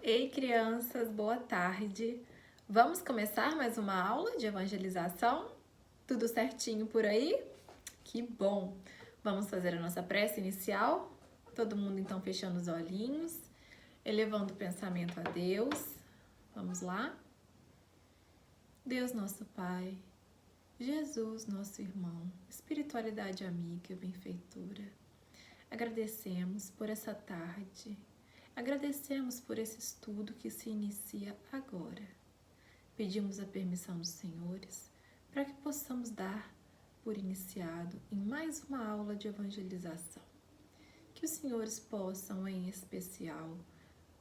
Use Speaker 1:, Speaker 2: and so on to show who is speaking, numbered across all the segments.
Speaker 1: Ei, crianças, boa tarde. Vamos começar mais uma aula de evangelização? Tudo certinho por aí? Que bom! Vamos fazer a nossa prece inicial? Todo mundo então fechando os olhinhos, elevando o pensamento a Deus. Vamos lá? Deus nosso Pai, Jesus nosso irmão, espiritualidade amiga, benfeitura. Agradecemos por essa tarde. Agradecemos por esse estudo que se inicia agora. Pedimos a permissão dos senhores para que possamos dar por iniciado em mais uma aula de evangelização. Que os senhores possam, em especial,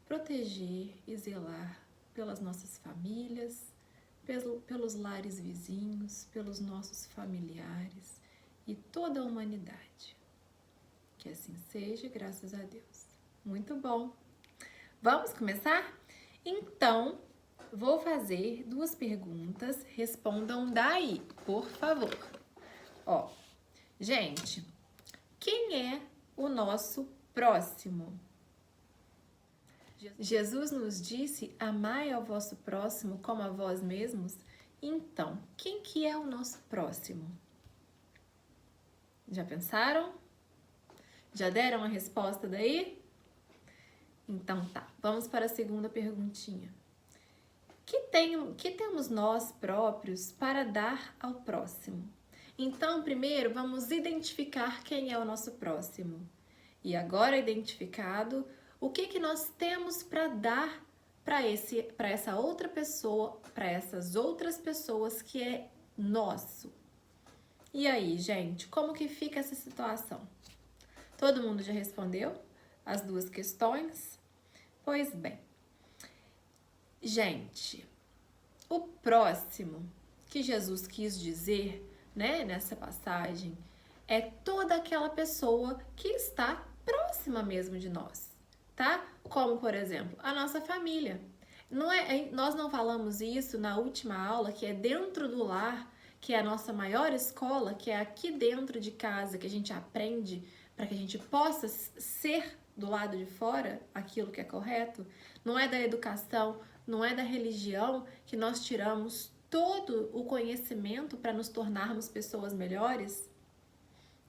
Speaker 1: proteger e zelar pelas nossas famílias, pelos lares vizinhos, pelos nossos familiares e toda a humanidade. Que assim seja, graças a Deus. Muito bom! Vamos começar? Então, vou fazer duas perguntas, respondam daí, por favor. Ó, gente, quem é o nosso próximo? Jesus nos disse, amai ao vosso próximo como a vós mesmos. Então, quem que é o nosso próximo? Já pensaram? Já deram a resposta daí? Então tá, vamos para a segunda perguntinha. Que temos nós próprios para dar ao próximo? Então, primeiro, vamos identificar quem é o nosso próximo. E agora identificado, o que nós temos para dar para essa outra pessoa, para essas outras pessoas que é nosso? E aí, gente, como que fica essa situação? Todo mundo já respondeu as duas questões? Pois bem, gente, o próximo que Jesus quis dizer, né, nessa passagem, é toda aquela pessoa que está próxima mesmo de nós, tá? Como, por exemplo, a nossa família. Nós não falamos isso na última aula, que é dentro do lar, que é a nossa maior escola, que é aqui dentro de casa, que a gente aprende para que a gente possa ser do lado de fora aquilo que é correto. Não é da educação, não é da religião que nós tiramos todo o conhecimento para nos tornarmos pessoas melhores,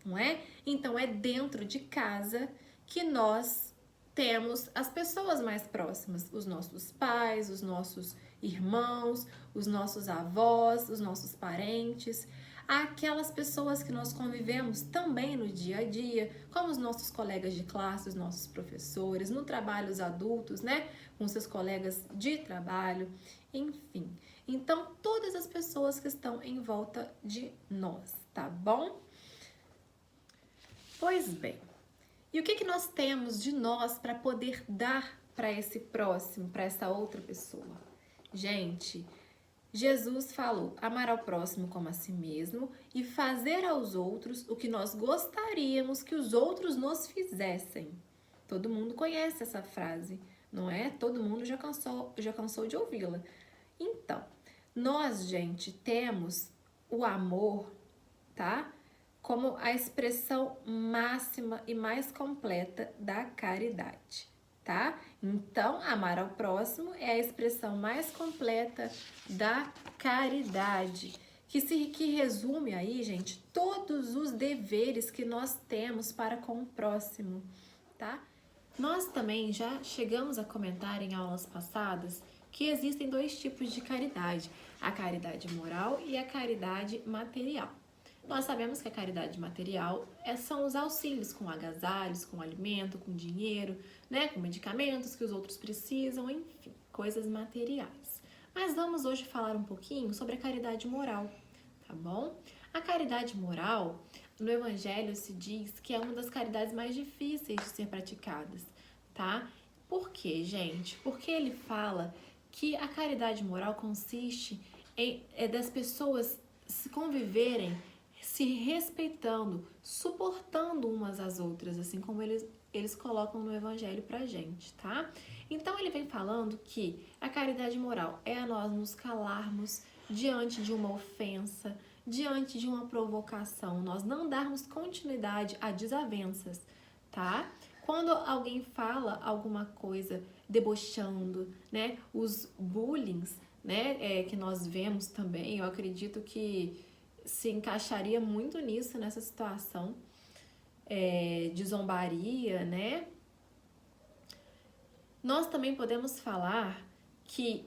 Speaker 1: não é? Então é dentro de casa que nós temos as pessoas mais próximas, os nossos pais, os nossos irmãos, os nossos avós, os nossos parentes, aquelas pessoas que nós convivemos também no dia a dia, como os nossos colegas de classe, os nossos professores, no trabalho os adultos, né, com seus colegas de trabalho, enfim. Então, todas as pessoas que estão em volta de nós, tá bom? Pois bem, e o que nós temos de nós para poder dar para esse próximo, para essa outra pessoa? Gente, Jesus falou, amar ao próximo como a si mesmo e fazer aos outros o que nós gostaríamos que os outros nos fizessem. Todo mundo conhece essa frase, não é? Todo mundo já cansou de ouvi-la. Então, nós, gente, temos o amor, tá? Como a expressão máxima e mais completa da caridade, tá? Então, amar ao próximo é a expressão mais completa da caridade, que resume aí, gente, todos os deveres que nós temos para com o próximo, tá? Nós também já chegamos a comentar em aulas passadas que existem dois tipos de caridade, a caridade moral e a caridade material. Nós sabemos que a caridade material são os auxílios com agasalhos, com alimento, com dinheiro, né, com medicamentos que os outros precisam, enfim, coisas materiais. Mas vamos hoje falar um pouquinho sobre a caridade moral, tá bom? A caridade moral, no Evangelho se diz que é uma das caridades mais difíceis de ser praticadas, tá? Por quê, gente? Porque ele fala que a caridade moral consiste das pessoas se conviverem se respeitando, suportando umas às outras, assim como eles colocam no Evangelho pra gente, tá? Então ele vem falando que a caridade moral é a nós nos calarmos diante de uma ofensa, diante de uma provocação, nós não darmos continuidade a desavenças, tá? Quando alguém fala alguma coisa debochando, né? Os bullings, né, que nós vemos também, eu acredito que se encaixaria muito nisso, nessa situação de zombaria, né? Nós também podemos falar que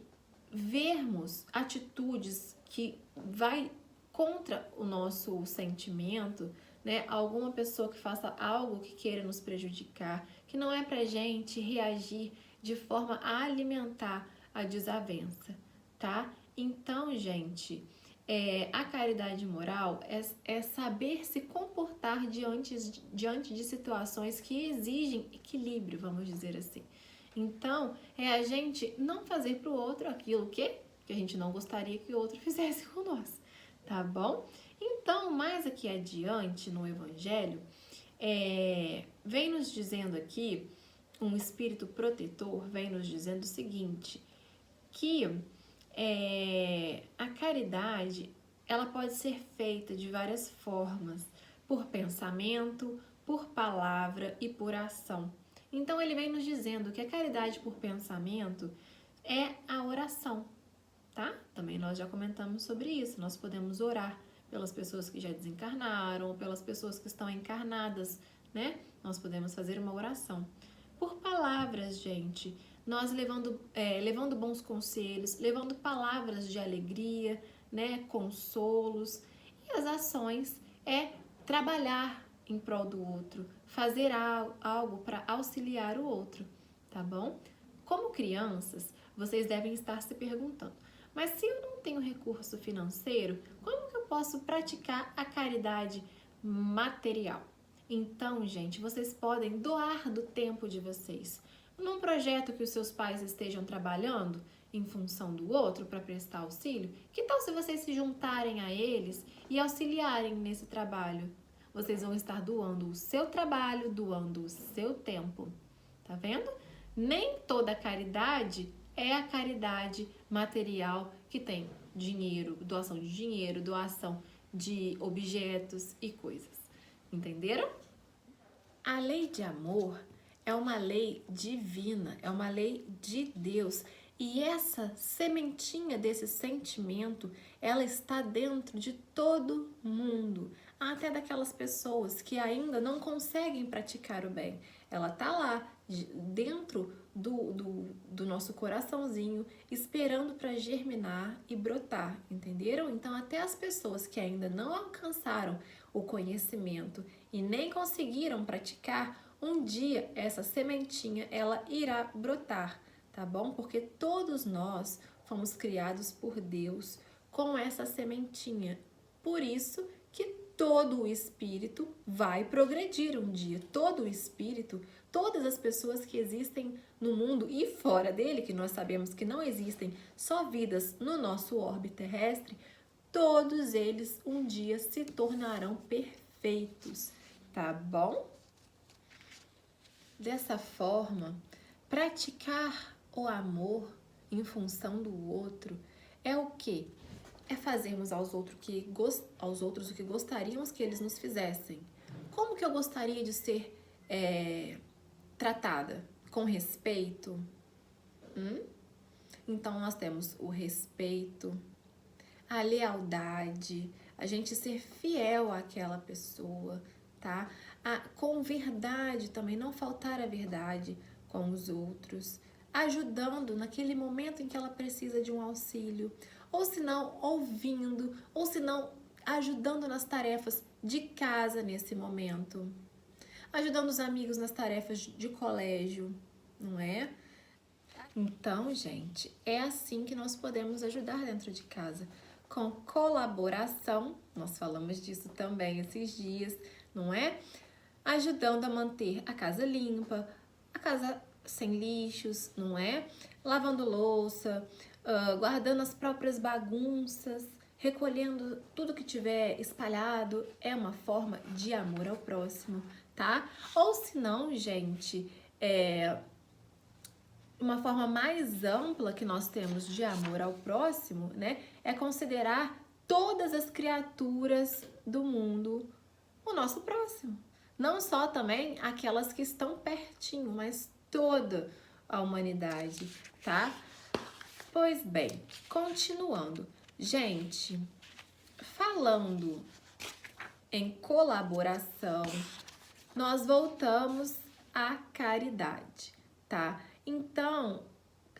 Speaker 1: vermos atitudes que vai contra o nosso sentimento, né? Alguma pessoa que faça algo que queira nos prejudicar, que não é pra gente reagir de forma a alimentar a desavença, tá? Então, gente, a caridade moral é saber se comportar diante de situações que exigem equilíbrio, vamos dizer assim. Então, é a gente não fazer para o outro aquilo que a gente não gostaria que o outro fizesse com nós, tá bom? Então, mais aqui adiante no Evangelho, vem nos dizendo aqui, um espírito protetor vem nos dizendo o seguinte, que a caridade, ela pode ser feita de várias formas, por pensamento, por palavra e por ação. Então, ele vem nos dizendo que a caridade por pensamento é a oração, tá? Também nós já comentamos sobre isso. Nós podemos orar pelas pessoas que já desencarnaram, ou pelas pessoas que estão encarnadas, né? Nós podemos fazer uma oração. Por palavras, gente, nós levando bons conselhos, levando palavras de alegria, né? Consolos. E as ações é trabalhar em prol do outro, fazer algo para auxiliar o outro, tá bom? Como crianças, vocês devem estar se perguntando, mas se eu não tenho recurso financeiro, como que eu posso praticar a caridade material? Então, gente, vocês podem doar do tempo de vocês. Num projeto que os seus pais estejam trabalhando em função do outro para prestar auxílio, que tal se vocês se juntarem a eles e auxiliarem nesse trabalho? Vocês vão estar doando o seu trabalho, doando o seu tempo. Tá vendo? Nem toda caridade é a caridade material que tem dinheiro, doação de objetos e coisas. Entenderam? A lei de amor é uma lei divina, é uma lei de Deus. E essa sementinha desse sentimento, ela está dentro de todo mundo, até daquelas pessoas que ainda não conseguem praticar o bem. Ela está lá, dentro do nosso coraçãozinho, esperando para germinar e brotar, entenderam? Então, até as pessoas que ainda não alcançaram o conhecimento e nem conseguiram praticar, um dia essa sementinha, ela irá brotar, tá bom? Porque todos nós fomos criados por Deus com essa sementinha. Por isso que todo o espírito vai progredir um dia. Todo o espírito, todas as pessoas que existem no mundo e fora dele, que nós sabemos que não existem só vidas no nosso orbe terrestre, todos eles um dia se tornarão perfeitos, tá bom? Dessa forma, praticar o amor em função do outro é o quê? É fazermos aos outros o que gostaríamos que eles nos fizessem. Como que eu gostaria de ser tratada? Com respeito? Então, nós temos o respeito, a lealdade, a gente ser fiel àquela pessoa, tá? Com verdade também, não faltar a verdade com os outros, ajudando naquele momento em que ela precisa de um auxílio, ou se não, ouvindo, ou se não, ajudando nas tarefas de casa nesse momento, ajudando os amigos nas tarefas de colégio, não é? Então, gente, é assim que nós podemos ajudar dentro de casa, com colaboração, nós falamos disso também esses dias, não é? Ajudando a manter a casa limpa, a casa sem lixos, não é? Lavando louça, guardando as próprias bagunças, recolhendo tudo que tiver espalhado, é uma forma de amor ao próximo, tá? Ou se não, gente, uma forma mais ampla que nós temos de amor ao próximo, né, é considerar todas as criaturas do mundo o nosso próximo. Não só também aquelas que estão pertinho, mas a humanidade, tá? Pois bem, continuando. Gente, falando em colaboração, nós voltamos à caridade, tá? Então,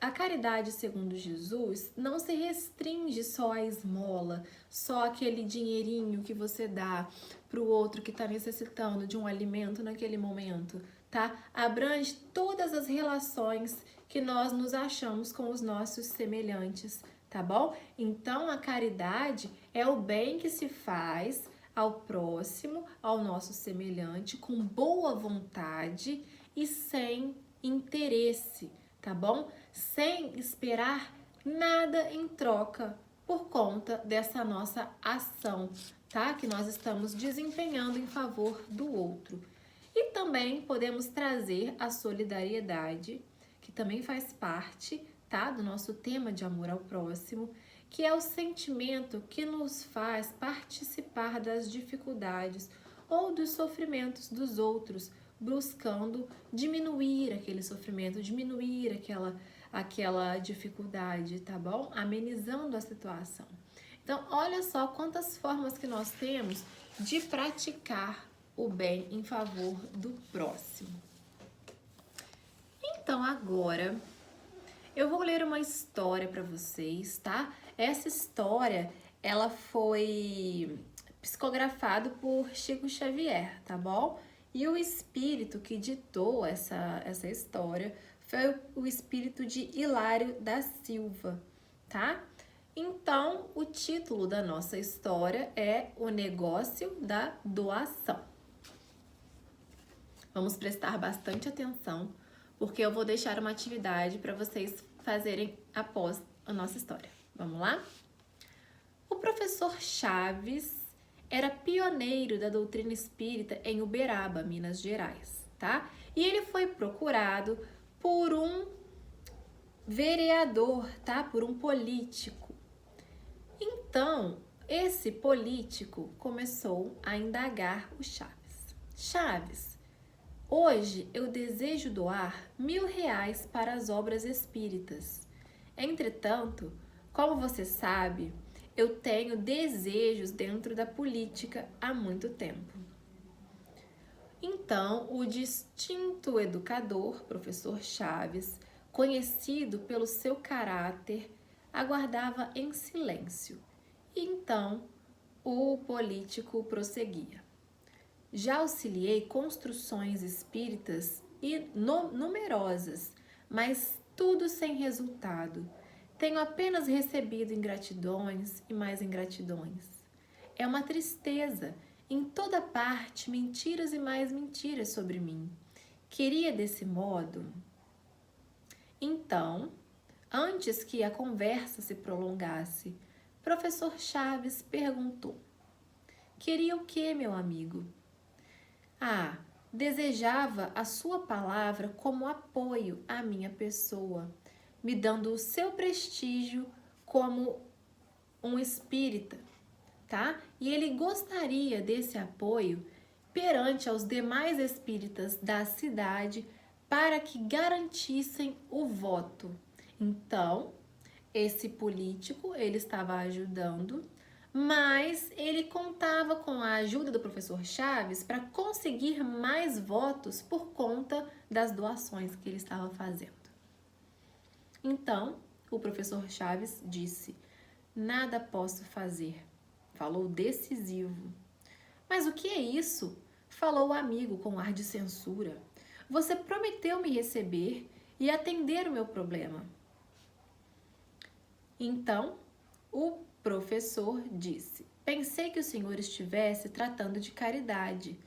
Speaker 1: a caridade, segundo Jesus, não se restringe só à esmola, só aquele dinheirinho que você dá para o outro que está necessitando de um alimento naquele momento, tá? Abrange todas as relações que nós nos achamos com os nossos semelhantes, tá bom? Então, a caridade é o bem que se faz ao próximo, ao nosso semelhante, com boa vontade e sem interesse, tá bom? Sem esperar nada em troca por conta dessa nossa ação, tá? Que nós estamos desempenhando em favor do outro. E também podemos trazer a solidariedade, que também faz parte, tá? Do nosso tema de amor ao próximo, que é o sentimento que nos faz participar das dificuldades ou dos sofrimentos dos outros, buscando diminuir aquele sofrimento, diminuir aquela dificuldade, tá bom? Amenizando a situação. Então, olha só quantas formas que nós temos de praticar o bem em favor do próximo. Então, agora eu vou ler uma história para vocês, tá? Essa história, ela foi psicografada por Chico Xavier, tá bom? E o espírito que ditou essa história foi o espírito de Hilário da Silva, tá? Então, o título da nossa história é O Negócio da Doação. Vamos prestar bastante atenção, porque eu vou deixar uma atividade para vocês fazerem após a nossa história. Vamos lá? O professor Chaves era pioneiro da doutrina espírita em Uberaba, Minas Gerais, tá? E ele foi procurado por um vereador, tá? Por um político. Então, esse político começou a indagar o Chaves. Chaves, hoje eu desejo doar R$1.000 para as obras espíritas. Entretanto, como você sabe, eu tenho desejos dentro da política há muito tempo. Então, o distinto educador, professor Chaves, conhecido pelo seu caráter, aguardava em silêncio. E então, o político prosseguia. Já auxiliei construções espíritas numerosas, mas tudo sem resultado. Tenho apenas recebido ingratidões e mais ingratidões. É uma tristeza. Em toda parte, mentiras e mais mentiras sobre mim. Queria desse modo? Então, antes que a conversa se prolongasse, professor Chaves perguntou: queria o que, meu amigo? Ah, desejava a sua palavra como apoio à minha pessoa, me dando o seu prestígio como um espírita, tá? E ele gostaria desse apoio perante aos demais espíritas da cidade para que garantissem o voto. Então, esse político, ele estava ajudando, mas ele contava com a ajuda do professor Chaves para conseguir mais votos por conta das doações que ele estava fazendo. Então, o professor Chaves disse: nada posso fazer. Falou decisivo. Mas o que é isso? Falou o amigo com ar de censura. Você prometeu me receber e atender o meu problema. Então, o professor disse: pensei que o senhor estivesse tratando de caridade,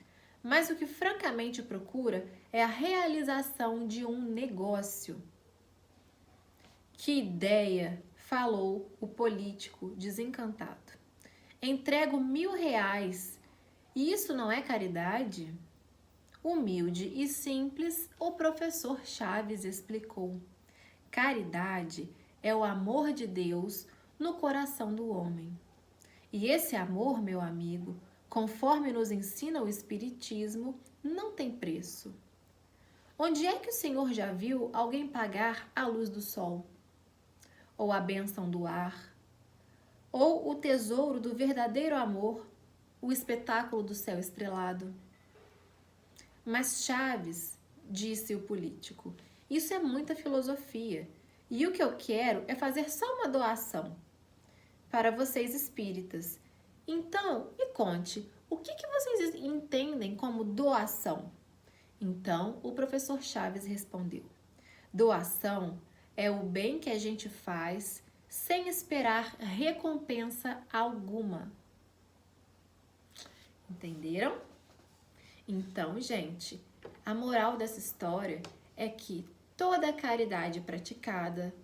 Speaker 1: mas o que francamente procura é a realização de um negócio. Que ideia! Falou o político desencantado. Entrego R$1.000. E isso não é caridade? Humilde e simples, o professor Chaves explicou. Caridade é o amor de Deus no coração do homem. E esse amor, meu amigo, conforme nos ensina o Espiritismo, não tem preço. Onde é que o Senhor já viu alguém pagar a luz do sol? Ou a bênção do ar? Ou o tesouro do verdadeiro amor, o espetáculo do céu estrelado? Mas Chaves, disse o político, isso é muita filosofia. E o que eu quero é fazer só uma doação para vocês espíritas. Então, me conte, o que vocês entendem como doação? Então, o professor Chaves respondeu: doação é o bem que a gente faz sem esperar recompensa alguma. Entenderam? Então, gente, a moral dessa história é que toda caridade praticada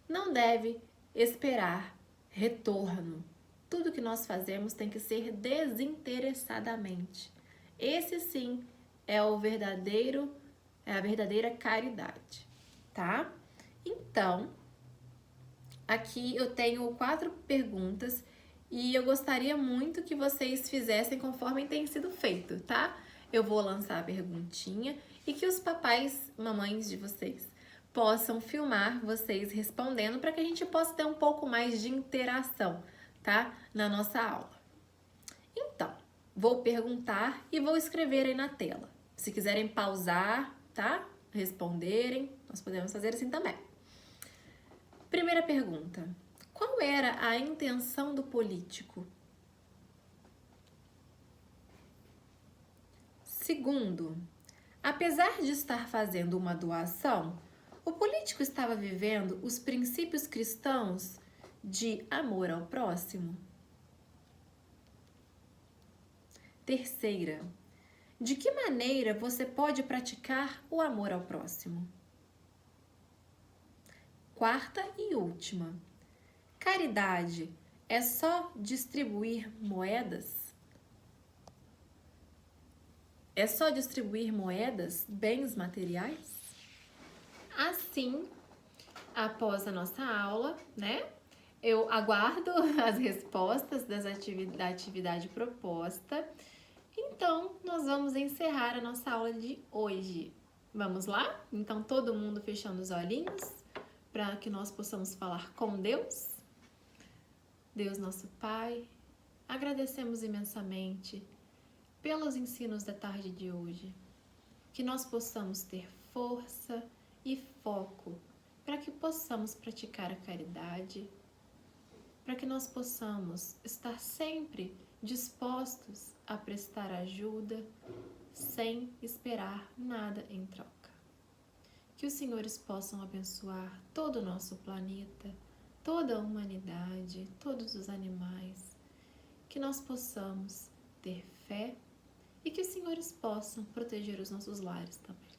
Speaker 1: não deve esperar retorno. Tudo que nós fazemos tem que ser desinteressadamente. Esse sim é a verdadeira caridade, tá? Então, aqui eu tenho 4 perguntas e eu gostaria muito que vocês fizessem conforme tem sido feito, tá? Eu vou lançar a perguntinha e que os papais, mamães de vocês possam filmar vocês respondendo para que a gente possa ter um pouco mais de interação, tá? Na nossa aula. Então, vou perguntar e vou escrever aí na tela. Se quiserem pausar, tá? Responderem, nós podemos fazer assim também. Primeira pergunta: qual era a intenção do político? Segundo, apesar de estar fazendo uma doação, o político estava vivendo os princípios cristãos de amor ao próximo? Terceira, de que maneira você pode praticar o amor ao próximo? Quarta e última, caridade é só distribuir moedas? É só distribuir moedas, bens materiais? Assim, após a nossa aula, né? Eu aguardo as respostas da atividade proposta. Então, nós vamos encerrar a nossa aula de hoje. Vamos lá? Então, todo mundo fechando os olhinhos para que nós possamos falar com Deus. Deus, nosso Pai, agradecemos imensamente pelos ensinos da tarde de hoje, que nós possamos ter força e foco para que possamos praticar a caridade, para que nós possamos estar sempre dispostos a prestar ajuda sem esperar nada em troca. Que os senhores possam abençoar todo o nosso planeta, toda a humanidade, todos os animais, que nós possamos ter fé e que os senhores possam proteger os nossos lares também.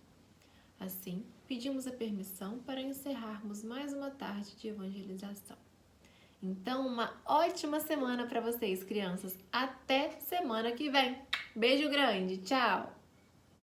Speaker 1: Assim, pedimos a permissão para encerrarmos mais uma tarde de evangelização. Então, uma ótima semana para vocês, crianças. Até semana que vem. Beijo grande. Tchau!